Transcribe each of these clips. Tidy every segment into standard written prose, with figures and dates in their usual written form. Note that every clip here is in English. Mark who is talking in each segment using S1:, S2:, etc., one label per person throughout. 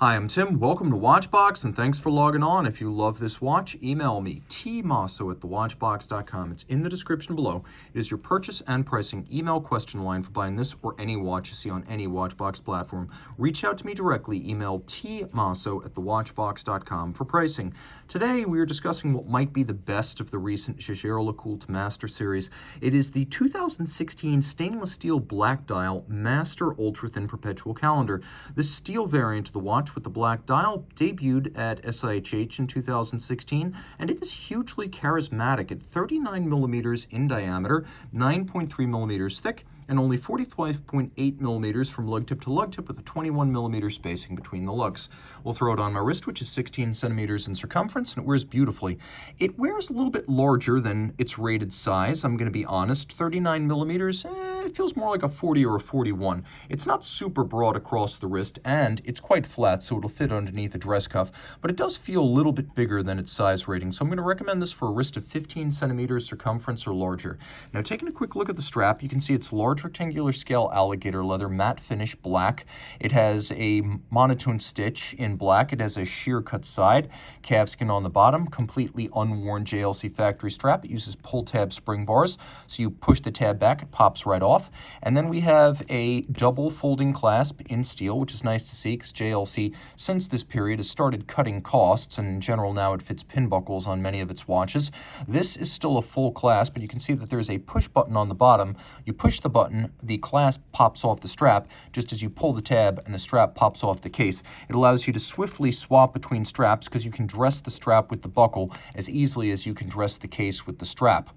S1: Hi, I'm Tim. Welcome to Watchbox, and thanks for logging on. If you love this watch, email me, tmosso@thewatchbox.com. It's in the description below. It is your purchase and pricing email question line for buying this or any watch you see on any Watchbox platform. Reach out to me directly. Email tmosso@thewatchbox.com for pricing. Today, we are discussing what might be the best of the recent Jaeger-LeCoultre Master Series. It is the 2016 stainless steel black dial Master Ultra Thin Perpetual Calendar. This steel variant of the watch with the black dial debuted at SIHH in 2016, and it is hugely charismatic at 39 millimeters in diameter, 9.3 millimeters thick, and only 45.8 millimeters from lug tip to lug tip with a 21 millimeter spacing between the lugs. We'll throw it on my wrist, which is 16 centimeters in circumference, and it wears beautifully. It wears a little bit larger than its rated size, I'm going to be honest. 39 millimeters, it feels more like a 40 or a 41. It's not super broad across the wrist, and it's quite flat, so it'll fit underneath a dress cuff, but it does feel a little bit bigger than its size rating, so I'm going to recommend this for a wrist of 15 centimeters circumference or larger. Now, taking a quick look at the strap, you can see it's large rectangular scale alligator leather, matte finish black. It has a monotone stitch in black. It has a sheer cut side, calfskin on the bottom, completely unworn JLC factory strap. It uses pull tab spring bars, so you push the tab back, it pops right off. And then we have a double folding clasp in steel, which is nice to see because JLC, since this period, has started cutting costs, and in general now it fits pin buckles on many of its watches. This is still a full clasp, but you can see that there's a push button on the bottom. You push the button, the clasp pops off the strap just as you pull the tab, and the strap pops off the case. It allows you to swiftly swap between straps because you can dress the strap with the buckle as easily as you can dress the case with the strap.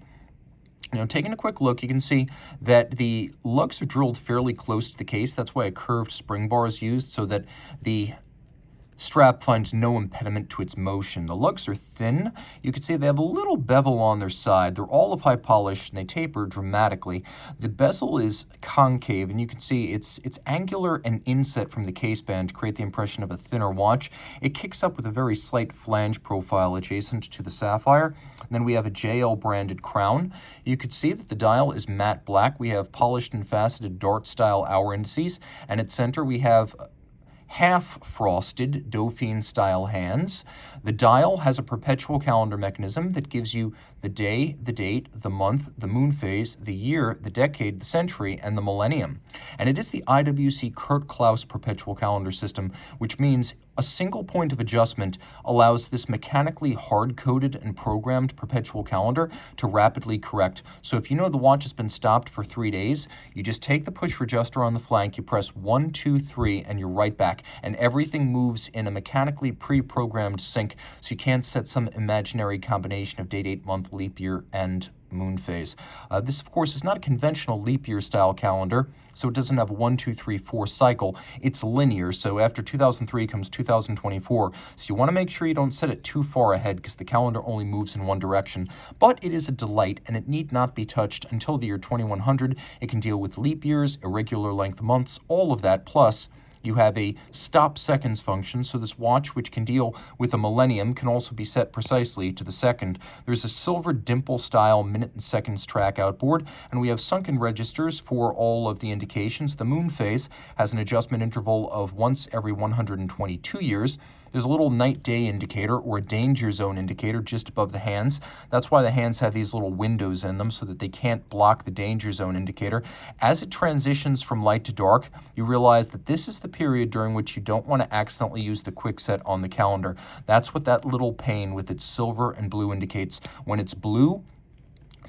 S1: Now, taking a quick look, you can see that the lugs are drilled fairly close to the case. That's why a curved spring bar is used, so that the strap finds no impediment to its motion. The lugs are thin. You can see they have a little bevel on their side. They're all of high polish, and they taper dramatically. The bezel is concave, and you can see it's angular and inset from the case band to create the impression of a thinner watch. It kicks up with a very slight flange profile adjacent to the sapphire. And then we have a JL branded crown. You can see that the dial is matte black. We have polished and faceted dart style hour indices, and at center we have half-frosted Dauphine-style hands. The dial has a perpetual calendar mechanism that gives you the day, the date, the month, the moon phase, the year, the decade, the century, and the millennium. And it is the IWC Kurt Klaus perpetual calendar system, which means a single point of adjustment allows this mechanically hard-coded and programmed perpetual calendar to rapidly correct. So if you know the watch has been stopped for 3 days, you just take the push adjuster on the flank, you press 1, 2, 3, and you're right back. And everything moves in a mechanically pre-programmed sync, so you can't set some imaginary combination of day, date, month, leap year, and moon phase. This, of course, is not a conventional leap year style calendar, so it doesn't have a 1, 2, 3, 4 cycle. It's linear, so after 2003 comes 2024, so you want to make sure you don't set it too far ahead because the calendar only moves in one direction. But it is a delight, and it need not be touched until the year 2100. It can deal with leap years, irregular length months, all of that, plus you have a stop seconds function, so this watch, which can deal with a millennium, can also be set precisely to the second. There's a silver dimple-style minute and seconds track outboard, and we have sunken registers for all of the indications. The moon phase has an adjustment interval of once every 122 years. There's a little night-day indicator or a danger zone indicator just above the hands. That's why the hands have these little windows in them so that they can't block the danger zone indicator. As it transitions from light to dark, you realize that this is the period during which you don't want to accidentally use the quick set on the calendar. That's what that little pane with its silver and blue indicates. When it's blue,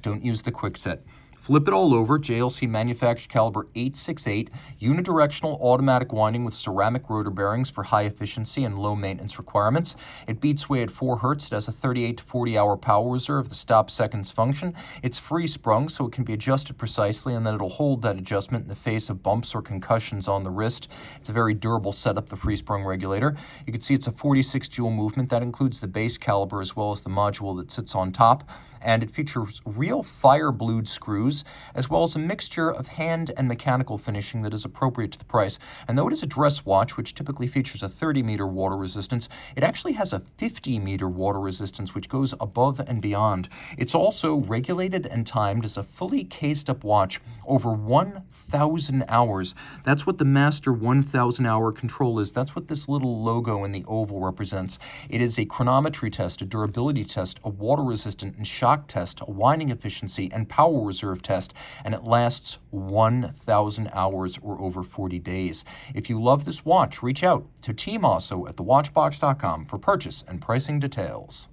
S1: don't use the quick set. Flip it all over, JLC manufactured caliber 868, unidirectional automatic winding with ceramic rotor bearings for high efficiency and low maintenance requirements. It beats way at 4 Hz. It has a 38 to 40 hour power reserve, the stop seconds function. It's free sprung, so it can be adjusted precisely, and then it'll hold that adjustment in the face of bumps or concussions on the wrist. It's a very durable setup, the free sprung regulator. You can see it's a 46 jewel movement. That includes the base caliber as well as the module that sits on top. And it features real fire-blued screws use, as well as a mixture of hand and mechanical finishing that is appropriate to the price. And though it is a dress watch, which typically features a 30-meter water resistance, it actually has a 50-meter water resistance, which goes above and beyond. It's also regulated and timed as a fully cased-up watch over 1,000 hours. That's what the Master 1,000-hour control is. That's what this little logo in the oval represents. It is a chronometry test, a durability test, a water resistant and shock test, a winding efficiency and power reserve test, and it lasts 1,000 hours or over 40 days. If you love this watch, reach out to Team Mosso at thewatchbox.com for purchase and pricing details.